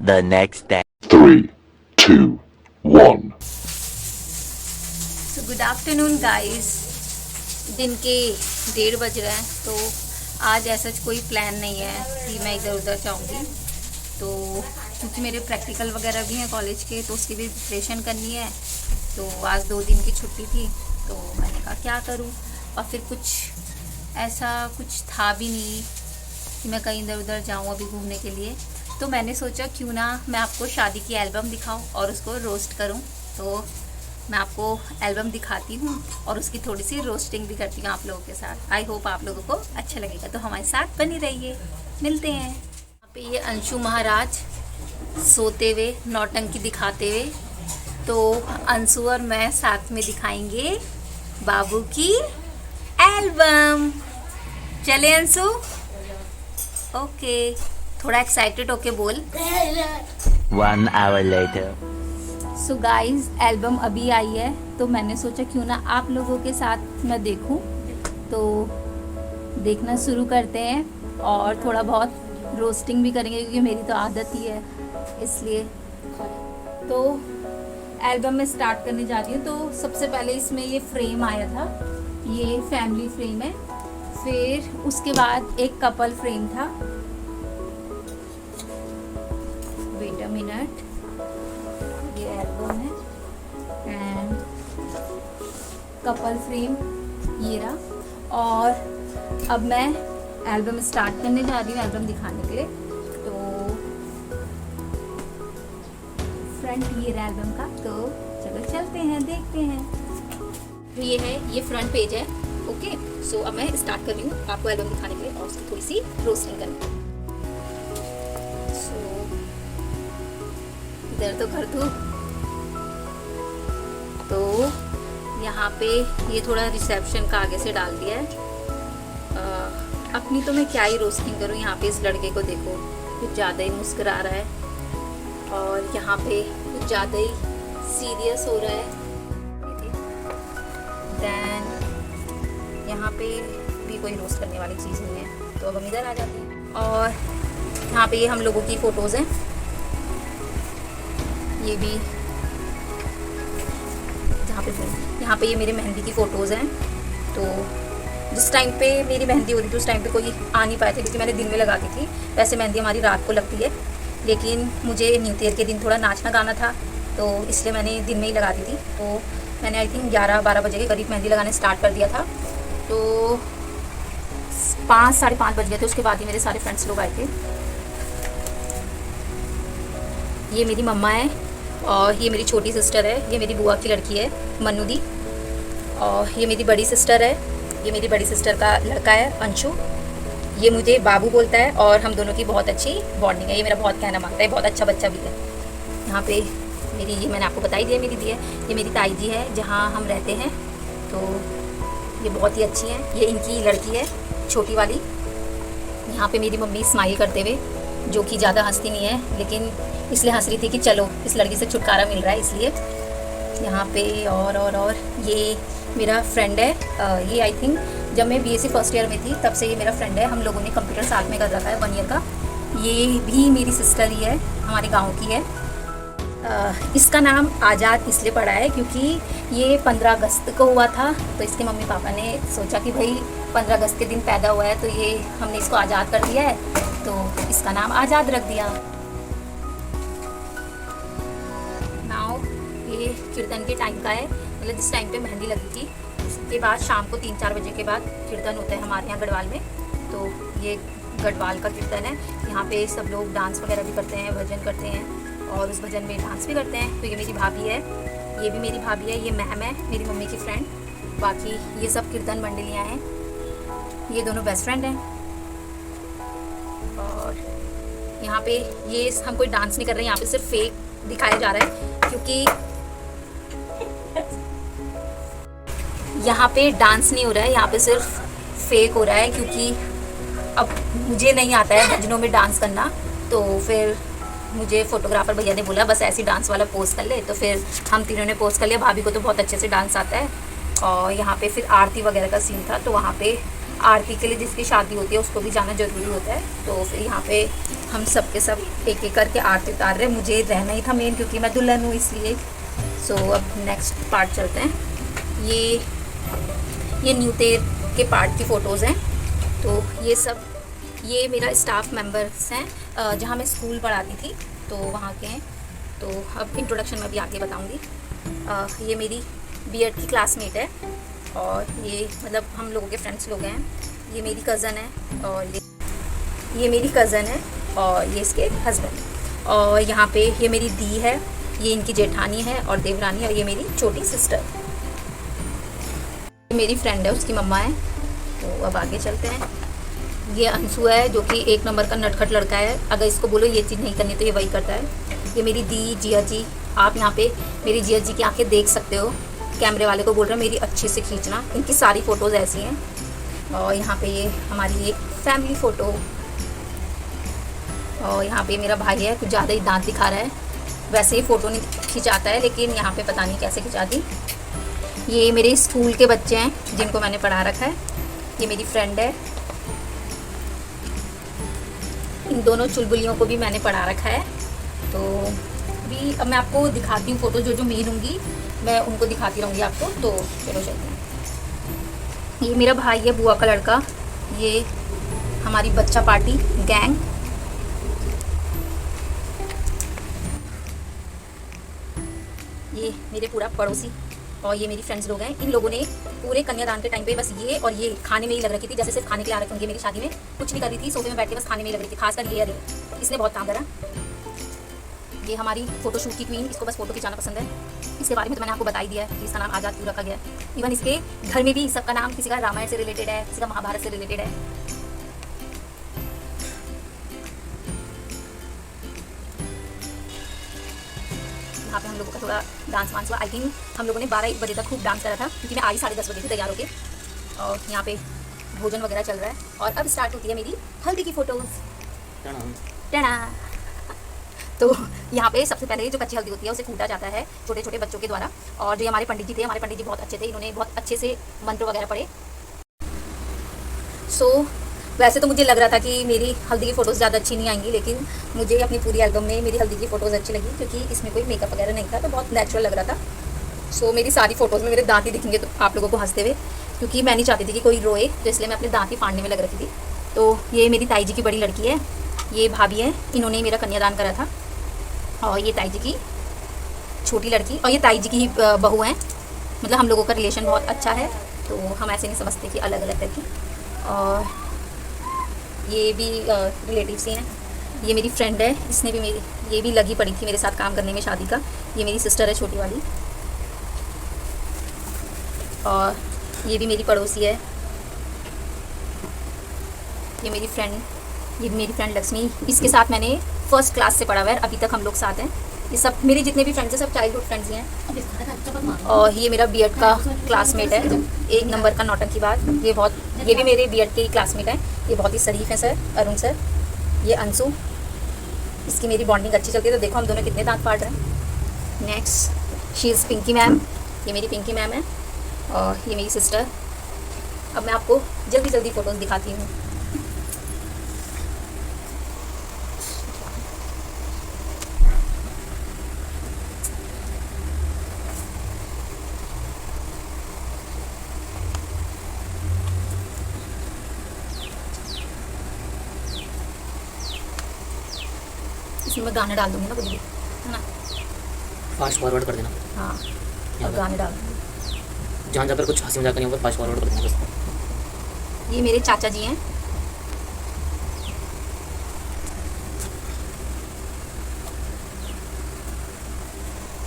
the next day. 3, 2, 1. So good afternoon guys. दिन के 1:30 बज रहे हैं, तो आज ऐसा कोई प्लान नहीं है कि मैं इधर उधर जाऊंगी। तो क्योंकि मेरे प्रैक्टिकल वगैरह भी हैं कॉलेज के, तो उसकी भी प्रिपरेशन करनी है। तो आज 2 दिन की छुट्टी थी, तो मैंने कहा क्या करूं, और फिर कुछ था भी नहीं कि मैं कहीं इधर उधर जाऊं अभी घूमने के लिए। तो मैंने सोचा क्यों ना मैं आपको शादी की एल्बम दिखाऊं और उसको रोस्ट करूं। तो मैं आपको एल्बम दिखाती हूँ और उसकी थोड़ी सी रोस्टिंग भी करती हूँ आप लोगों के साथ। आई होप आप लोगों को अच्छा लगेगा, तो हमारे साथ बनी रहिए। मिलते हैं। यहाँ पे ये अंशु महाराज सोते हुए नौटंकी दिखाते हुए, तो अंशु और मैं साथ में दिखाएंगे बाबू की एल्बम। चले अंशु? ओके, थोड़ा एक्साइटेड होके बोल। 1 hour later. So guys, album अभी आई है, तो मैंने सोचा क्यों ना आप लोगों के साथ मैं देखूं। तो देखना शुरू करते हैं और थोड़ा बहुत रोस्टिंग भी करेंगे, क्योंकि मेरी तो आदत ही है इसलिए। तो एल्बम में स्टार्ट करने जा रही हूँ। तो सबसे पहले इसमें ये फ्रेम आया था, ये फैमिली फ्रेम है। फिर उसके बाद एक कपल फ्रेम था। वेट अ मिनट, ये एल्बम है एंड कपल फ्रेम ये रहा। और अब मैं एल्बम स्टार्ट करने जा रही हूँ, एल्बम दिखाने के लिए। तो फ्रंट ये रहा एल्बम का, तो चलो चलते हैं, देखते हैं। तो ये है, ये फ्रंट पेज है। ओके, सो अब मैं स्टार्ट कर रही हूँ आपको एल्बम दिखाने के लिए और उसकी थोड़ी सी रोस्टिंग करनी। सो इधर तो कर दूँ। तो यहाँ पे ये थोड़ा रिसेप्शन का आगे से डाल दिया है। अपनी तो मैं क्या ही रोस्टिंग करूँ। यहाँ पे इस लड़के को देखो, कुछ ज़्यादा ही मुस्कुरा रहा है और यहाँ पे कुछ ज़्यादा ही सीरियस हो रहा है। देन यहाँ पे भी कोई रोस्ट करने वाली चीज़ नहीं है, तो अब हम इधर आ जाते हैं। और यहाँ पे ये हम लोगों की फ़ोटोज़ हैं, ये भी यहाँ पे ये मेरे मेहंदी की फ़ोटोज़ हैं। तो जिस टाइम पे मेरी मेहंदी होती थी उस टाइम पे कोई आ नहीं पाए थे, क्योंकि मैंने दिन में लगाती थी। वैसे मेहंदी हमारी रात को लगती है, लेकिन मुझे न्यू ईयर के दिन थोड़ा नाचना गाना था, तो इसलिए मैंने दिन में ही लगाती थी। तो मैंने आई थिंक 11-12 बजे के करीब मेहंदी लगाने स्टार्ट कर दिया था। तो 5-5:30 बज गए थे, उसके बाद ही मेरे सारे फ्रेंड्स लोग आए थे। ये मेरी मम्मा है और ये मेरी छोटी सिस्टर है, ये मेरी बुआ की लड़की है मन्नू दी। और ये मेरी बड़ी सिस्टर है, ये मेरी बड़ी सिस्टर का लड़का है अंशु। ये मुझे बाबू बोलता है और हम दोनों की बहुत अच्छी बॉन्डिंग है। ये मेरा बहुत कहना मानता है, बहुत अच्छा बच्चा भी है। यहाँ पे मेरी, ये मैंने आपको बता ही दिया, मेरी दी है। ये मेरी ताई जी है, जहाँ हम रहते हैं। तो ये बहुत ही अच्छी हैं। ये इनकी लड़की है छोटी वाली। यहाँ पे मेरी मम्मी स्माइल करते हुए, जो कि ज़्यादा हंसती नहीं है, लेकिन इसलिए हंस रही थी कि चलो इस लड़की से छुटकारा मिल रहा है, इसलिए। यहाँ पे और ये मेरा फ्रेंड है। ये आई थिंक जब मैं BSc फर्स्ट ईयर में थी तब से ये मेरा फ्रेंड है। हम लोगों ने कंप्यूटर साथ में कर रखा है 1 ईयर का। ये भी मेरी सिस्टर ही है, हमारे गांव की है। इसका नाम आज़ाद इसलिए पड़ा है क्योंकि ये 15 अगस्त को हुआ था, तो इसके मम्मी पापा ने सोचा कि भाई 15 अगस्त के दिन पैदा हुआ है, तो ये हमने इसको आज़ाद कर दिया है, तो इसका नाम आज़ाद रख दिया। नाउ ये कीर्तन के टाइम का है, मतलब जिस टाइम पे मेहंदी लगी थी उसके बाद शाम को 3-4 बजे के बाद कीर्तन होता है हमारे यहाँ गढ़वाल में। तो ये गढ़वाल का कीर्तन है। यहाँ पे सब लोग डांस वगैरह भी करते हैं, भजन करते हैं और उस भजन में डांस भी करते हैं। तो ये मेरी भाभी है, ये भी मेरी भाभी है, ये मैम है मेरी मम्मी की फ्रेंड। बाकी ये सब कीर्तन मंडलियाँ हैं, ये दोनों बेस्ट फ्रेंड हैं। और यहाँ पे ये हम कोई डांस नहीं कर रहे हैं, यहाँ पे सिर्फ फेक दिखाया जा रहा है, क्योंकि यहाँ पे डांस नहीं हो रहा है, यहाँ पे सिर्फ फेक हो रहा है। क्योंकि अब मुझे नहीं आता है भजनों में डांस करना, तो फिर मुझे फोटोग्राफर भैया ने बोला बस ऐसी डांस वाला पोस्ट कर ले, तो फिर हम तीनों ने पोस्ट कर लिया। भाभी को तो बहुत अच्छे से डांस आता है। और यहाँ पे फिर आरती वगैरह का सीन था, तो वहाँ पे आरती के लिए जिसकी शादी होती है उसको भी जाना ज़रूरी होता है। तो फिर यहाँ पे हम सब के सब एक एक करके आरती उतार रहे हैं। मुझे रहना ही था मेन, क्योंकि मैं दुल्हन हूँ इसलिए। सो अब नेक्स्ट पार्ट चलते हैं। ये न्यू तेर के पार्ट की फ़ोटोज़ हैं। तो ये मेरा स्टाफ मेंबर्स हैं जहाँ मैं स्कूल पढ़ाती थी, तो वहाँ के हैं। तो अब इंट्रोडक्शन में भी आगे बताऊँगी। ये मेरी बीएड की क्लासमेट है और ये मतलब हम लोगों के फ्रेंड्स लोग हैं। ये मेरी कज़न है और ये मेरी कज़न है और ये इसके हस्बैंड। और यहाँ पे ये मेरी दी है, ये इनकी जेठानी है और देवरानी, और ये मेरी छोटी सिस्टर। ये मेरी फ्रेंड है, उसकी मम्मा है। तो अब आगे चलते हैं। ये अंशु है जो कि एक नंबर का नटखट लड़का है। अगर इसको बोलो ये चीज़ नहीं करनी तो ये वही करता है। ये मेरी दी जिया जी, आप यहाँ पे मेरी जिया जी की आंखें देख सकते हो। कैमरे वाले को बोल रहे हैं मेरी अच्छे से खींचना। इनकी सारी फ़ोटोज़ ऐसी हैं। और यहाँ पे ये हमारी एक फैमिली फ़ोटो। और यहाँ पे मेरा भाई है, कुछ ज़्यादा ही दांत दिखा रहा है। वैसे ही फ़ोटो नहीं खिंचाता है, लेकिन यहाँ पे पता नहीं कैसे खिंचाती। ये मेरे स्कूल के बच्चे हैं जिनको मैंने पढ़ा रखा है। ये मेरी फ्रेंड है। इन दोनों चुलबुलियों को भी मैंने पढ़ा रखा है। तो भी अब मैं आपको दिखाती हूँ फ़ोटो, जो मेन होंगी मैं उनको दिखाती रहूँगी आपको। तो चलो चलते हैं। ये मेरा भाई है, बुआ का लड़का। ये हमारी बच्चा पार्टी गैंग। ये मेरे पूरा पड़ोसी और ये मेरी फ्रेंड्स लोग हैं। इन लोगों ने पूरे कन्यादान के टाइम पे बस ये और ये खाने में ही लग रखी थी, जैसे सिर्फ खाने के लिए आ रखे होंगे। मेरी शादी में कुछ नहीं कर रही थी, सोफे में बैठ के बस खाने में ही लग रही थी। खासकर ये इसने बहुत काम करा। ये हमारी फोटोशूट की क्वीन, इसको बस फोटो खिंचाना पसंद है। इसके बारे में तो मैंने आपको बता ही दिया है कि इसका नाम आज़ाद क्यों रखा गया है। इवन इसके घर में भी सबका नाम किसी का रामायण से रिलेटेड है, किसी का महाभारत से रिलेटेड है। यहाँ पे हम लोगों का थोड़ा डांस वांस हुआ। आई थिंक हम लोगों ने 12 बजे तक खूब डांस करा था, क्योंकि मैं आई 10:30 बजे थी तैयार होके। और यहाँ पे भोजन वगैरह चल रहा है। और अब स्टार्ट होती है मेरी हल्दी की फ़ोटोज़। टना। तो यहाँ पे सबसे पहले जो कच्ची हल्दी होती है उसे कूटा जाता है छोटे छोटे बच्चों के द्वारा। और जो हमारे पंडित जी थे, हमारे पंडित जी बहुत अच्छे थे, इन्होंने बहुत अच्छे से मंत्र वगैरह पढ़े। सो वैसे तो मुझे लग रहा था कि मेरी हल्दी की फ़ोटोज़ ज़्यादा अच्छी नहीं आएंगी, लेकिन मुझे अपनी पूरी एल्बम में मेरी हल्दी की फ़ोटोज़ अच्छी लगी, क्योंकि इसमें कोई मेकअप वगैरह नहीं था, तो बहुत नेचुरल लग रहा था। सो मेरी सारी फ़ोटोज़ में मेरे दांत ही दिखेंगे तो आप लोगों को हंसते हुए, क्योंकि मैं नहीं चाहती थी कि कोई रोए, तो इसलिए मैं अपने दांत ही फाड़ने में लग रखी थी। तो ये मेरी ताई जी की बड़ी लड़की है, ये भाभी है, इन्होंने मेरा कन्यादान करा था। और ये ताई जी की छोटी लड़की, और ये ताई जी की ही बहू हैं। मतलब हम लोगों का रिलेशन बहुत अच्छा है, तो हम ऐसे नहीं समझते कि अलग अलग करके। और ये भी रिलेटिव्स ही हैं। ये मेरी फ्रेंड है, इसने भी ये भी लगी पड़ी थी मेरे साथ काम करने में शादी का। ये मेरी सिस्टर है छोटी वाली। और ये भी मेरी पड़ोसी है। ये मेरी फ्रेंड लक्ष्मी, इसके साथ मैंने फर्स्ट क्लास से पढ़ा हुआ है, अभी तक हम लोग साथ हैं। ये सब मेरे जितने भी फ्रेंड्स हैं सब चाइल्डहुड फ्रेंड्स ही हैं। और ये मेरा बीएड का क्लासमेट है, एक नंबर का नौटंकी बाज। ये भी मेरे बीएड के ही क्लासमेट हैं। ये बहुत ही शरीफ हैं सर, अरुण सर। ये अंशु, इसकी मेरी बॉन्डिंग अच्छी चलती है। तो देखो हम दोनों कितने दांत फाड़ रहे हैं। Next she is Pinky ma'am, ये मेरी पिंकी मैम है। और ये मेरी सिस्टर। अब मैं आपको जल्दी जल्दी फ़ोटोज़ दिखाती हूँ। इसमें मैं गाने डाल दूँगी ना कुछ भी, है ना। फास्ट फॉरवर्ड कर देना। हाँ, और गाने डाल दूँगी। जहाँ जहाँ पर कुछ हंसी मजाक नहीं होगा फास्ट फॉरवर्ड कर देना बस। ये मेरे चाचा जी हैं।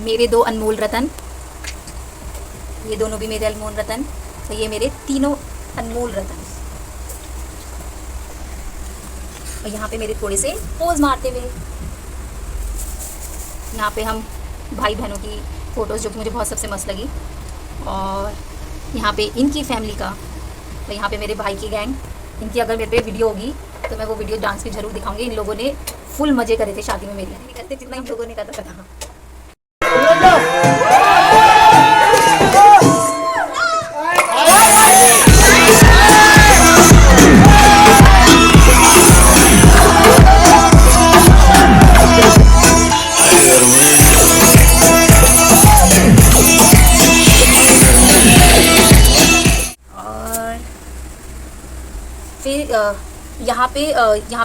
मेरे 2 अनमोल रतन, ये दोनों भी मेरे अनमोल रतन। तो ये मेरे तीनों अनमोल रतन। और यहाँ पे मेरे थोड़े से पोज मारते हुए, यहाँ पे हम भाई बहनों की फ़ोटोज़, जो कि मुझे बहुत सबसे मस्त लगी। और यहाँ पे इनकी फैमिली का, तो यहाँ पे मेरे भाई की गैंग, इनकी अगर मेरे पे वीडियो होगी तो मैं वो वीडियो डांस भी ज़रूर दिखाऊंगी। इन लोगों ने फुल मज़े करे थे शादी में मेरी, नहीं करते जितना इन लोगों ने करा था। फिर यहाँ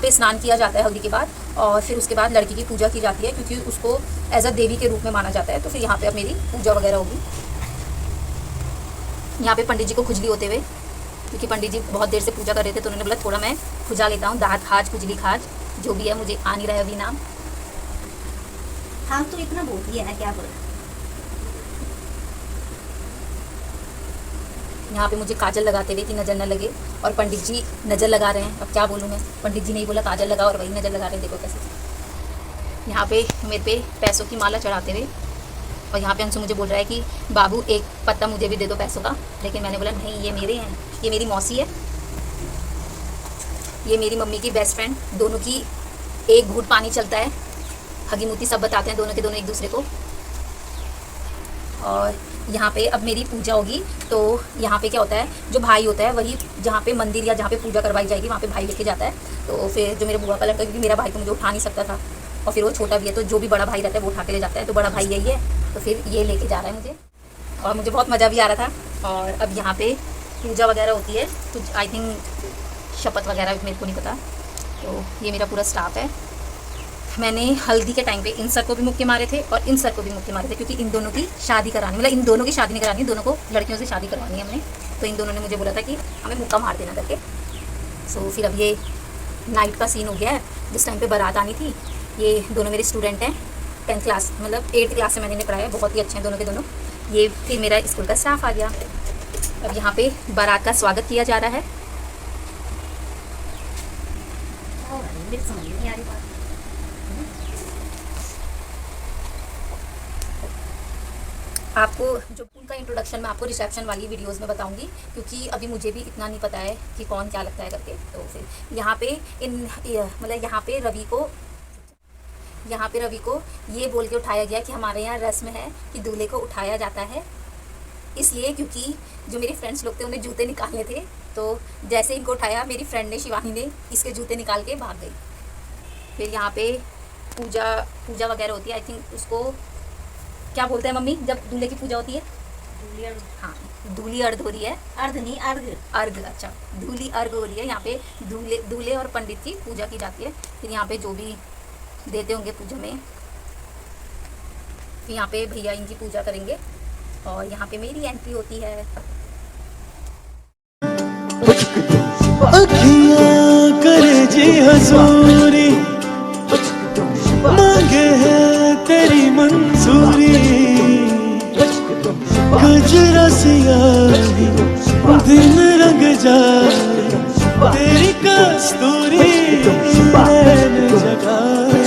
पे स्नान किया जाता है हल्दी के बाद, और फिर उसके बाद लड़की की पूजा की जाती है क्योंकि उसको एज अ देवी के रूप में माना जाता है। तो फिर यहाँ पे अब मेरी पूजा वगैरह होगी। यहाँ पे पंडित जी को खुजली होते हुए, क्योंकि पंडित जी बहुत देर से पूजा कर रहे थे तो उन्होंने बोला थोड़ा मैं खुजा लेता हूँ, दाँत खाज खुजली खाज जो भी है, मुझे आ नहीं रहा है अभी नाम। हाँ तो इतना बोलती है ना, क्या बोला। यहाँ पे मुझे काजल लगाते हुए कि नज़र न लगे, और पंडित जी नज़र लगा रहे हैं। अब क्या बोलूँ मैं, पंडित जी ने ही बोला काजल लगाओ और वही नज़र लगा रहे हैं, देखो कैसे। यहाँ पे मेरे पे पैसों की माला चढ़ाते हुए, और यहाँ पे अंशु मुझे बोल रहा है कि बाबू एक पत्ता मुझे भी दे दो पैसों का, लेकिन मैंने बोला नहीं ये मेरे हैं, ये मेरी मौसी है, ये मेरी मम्मी की बेस्ट फ्रेंड, दोनों की एक घूंट पानी चलता है, हगी मुती सब बताते हैं दोनों के दोनों एक दूसरे को। और यहाँ पे अब मेरी पूजा होगी, तो यहाँ पे क्या होता है, जो भाई होता है वही जहाँ पे मंदिर या जहाँ पे पूजा करवाई जाएगी वहाँ पे भाई लेके जाता है। तो फिर जो मेरे बुआ का लड़का, क्योंकि मेरा भाई तो मुझे उठा नहीं सकता था और फिर वो छोटा भी है, तो जो भी बड़ा भाई रहता है वो उठा के ले जाता है, तो बड़ा भाई यही है, तो फिर ये लेके जा रहा है मुझे, और मुझे बहुत मज़ा भी आ रहा था। और अब यहाँ पे पूजा वगैरह होती है, कुछ आई थिंक शपथ वगैरह मेरे को नहीं पता। तो ये मेरा पूरा स्टाफ है। मैंने हल्दी के टाइम पे इन सर को भी मुक्के मारे थे और इन सर को भी मुक्के मारे थे, क्योंकि इन दोनों की शादी करानी, मतलब इन दोनों की शादी नहीं करानी, दोनों को लड़कियों से शादी करवानी है हमने। तो इन दोनों ने मुझे बोला था कि हमें मुक्का मार देना करके। सो फिर अब ये नाइट का सीन हो गया है। जिस टाइम पे बारात आनी थी, ये दोनों मेरे स्टूडेंट हैं, 10th क्लास मतलब 8th क्लास से मैंने इन्हें पढ़ाया, बहुत ही अच्छे हैं दोनों के दोनों। ये फिर मेरा स्कूल का स्टाफ आ गया। अब यहाँ पे बारात का स्वागत किया जा रहा है। मेरी समझ नहीं आ रही बात। आपको जो उनका इंट्रोडक्शन मैं आपको रिसेप्शन वाली वीडियोस में बताऊंगी, क्योंकि अभी मुझे भी इतना नहीं पता है कि कौन क्या लगता है करके। तो फिर यहाँ पे मतलब यहाँ पे रवि को ये बोल के उठाया गया कि हमारे यहाँ रस्म है कि दूल्हे को उठाया जाता है, इसलिए क्योंकि जो मेरे फ्रेंड्स लोग थे उन्हें जूते निकालने थे। तो जैसे इनको उठाया, मेरी फ्रेंड ने, शिवानी ने, इसके जूते निकाल के भाग गई। फिर यहाँ पे पूजा वगैरह होती है। आई थिंक उसको क्या बोलते हैं मम्मी जब दूल्हे की पूजा होती है? हाँ, दूल्ही अर्घ हो रही है। अर्घ नहीं, अर्घ, अच्छा, दूल्ही अर्घ हो रही है। यहाँ पे दूल्हे और पंडित की पूजा की जाती है। फिर यहाँ पे जो भी देते होंगे पूजा में, फिर यहाँ पे भैया इनकी पूजा करेंगे, और यहाँ पे मेरी एंट्री होती है। अखियाँ करे जी हजूरी, मांगे है तेरी मंजूरी, गजरा सियाही दिन रंग जाए, तेरी कस्तूरी नैन जगाए।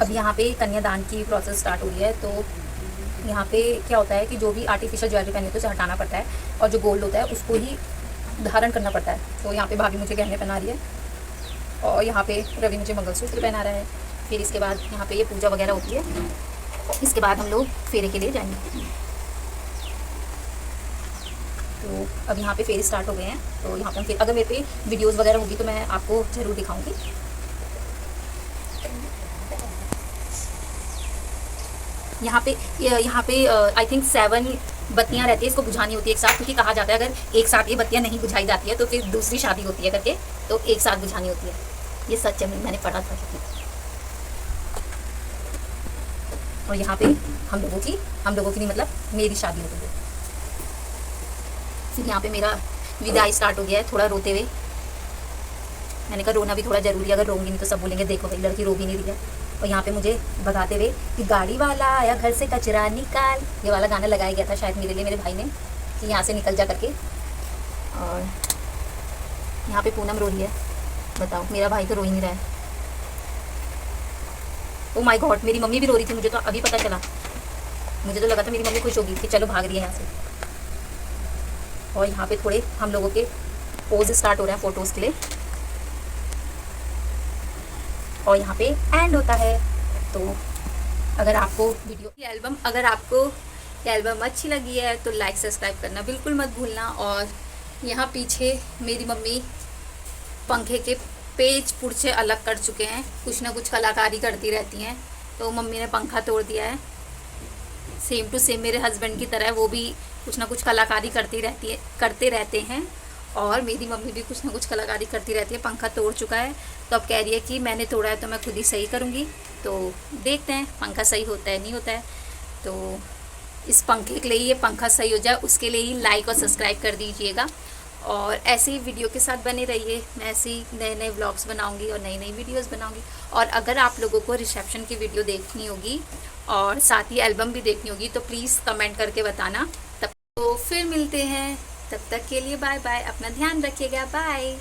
अब यहाँ पे कन्यादान की प्रोसेस स्टार्ट हुई है। तो यहाँ पे क्या होता है कि जो भी आर्टिफिशियल ज्वेलरी पहनी होती है उसे हटाना पड़ता है, और जो गोल्ड होता है उसको ही धारण करना पड़ता है। तो यहाँ पे भाभी मुझे गहने पहना रही है, और यहाँ पे रवि मुझे मंगलसूत्र पहना रहा है। फिर इसके बाद यहाँ पे ये पूजा वगैरह होती है। इसके बाद हम लोग फेरे के लिए जाएंगे। तो अब यहाँ पे फेरे स्टार्ट हो गए हैं। तो यहाँ पे हम फिर अगर मेरे पे वीडियोज़ वगैरह होगी तो मैं आपको ज़रूर दिखाऊँगी। यहाँ पे आई थिंक 7 बत्तियाँ रहती है, इसको बुझानी होती है एक साथ, क्योंकि कहा जाता है अगर एक साथ ये बत्तियाँ नहीं बुझाई जाती है तो फिर दूसरी शादी होती है करके, तो एक साथ बुझानी होती है। ये सच है, मैंने पढ़ा था। और यहाँ पे हम लोगों की नहीं, मतलब मेरी शादी होती है। फिर यहाँ पे मेरा विदाई स्टार्ट हो गया है, थोड़ा रोते हुए। मैंने कहा रोना भी थोड़ा ज़रूरी है, अगर रोंगी नहीं तो सब बोलेंगे देखो भाई लड़की रो भी नहीं रही है। और यहाँ पे मुझे बताते हुए कि गाड़ी वाला आया घर से कचरा निकाल, ये वाला गाना लगाया गया था शायद मेरे लिए, मेरे भाई ने, कि यहाँ से निकल जा करके। और यहाँ पे पूनम रो रही है। बताओ, मेरा भाई तो रो ही नहीं रहा है। ओ माय गॉड, मेरी मम्मी भी रो रही थी, मुझे तो अभी पता चला। मुझे तो लगा था मेरी मम्मी खुश होगी कि चलो भाग रही है यहाँ से। और यहाँ पे थोड़े हम लोगों के पोज स्टार्ट हो रहे हैं फ़ोटोज़ के लिए। और यहाँ पे एंड होता है। तो अगर आपको वीडियो की एल्बम ये एल्बम अच्छी लगी है तो लाइक सब्सक्राइब करना बिल्कुल मत भूलना। और यहाँ पीछे मेरी मम्मी पंखे के पेच पुर्जे अलग कर चुके हैं, कुछ ना कुछ कलाकारी करती रहती हैं। तो मम्मी ने पंखा तोड़ दिया है, सेम टू सेम मेरे हस्बैंड की तरह वो भी कुछ ना कुछ कलाकारी करते रहते हैं। और मेरी मम्मी भी कुछ ना कुछ कलाकारी करती रहती है। पंखा तोड़ चुका है तो अब कह रही है कि मैंने तोड़ा है तो मैं खुद ही सही करूँगी। तो देखते हैं पंखा सही होता है नहीं होता है। तो इस पंखे के लिए ये पंखा सही हो जाए उसके लिए ही लाइक और सब्सक्राइब कर दीजिएगा। और ऐसे ही वीडियो के साथ बने रहिए। मैं ऐसे ही नए नए व्लॉग्स बनाऊंगी और नई नई वीडियोस बनाऊंगी। और अगर आप लोगों को रिसेप्शन की वीडियो देखनी होगी और साथ ही एल्बम भी देखनी होगी तो प्लीज़ कमेंट करके बताना। तब तो फिर मिलते हैं, तब तक के लिए बाय बाय। अपना ध्यान रखिएगा, बाय।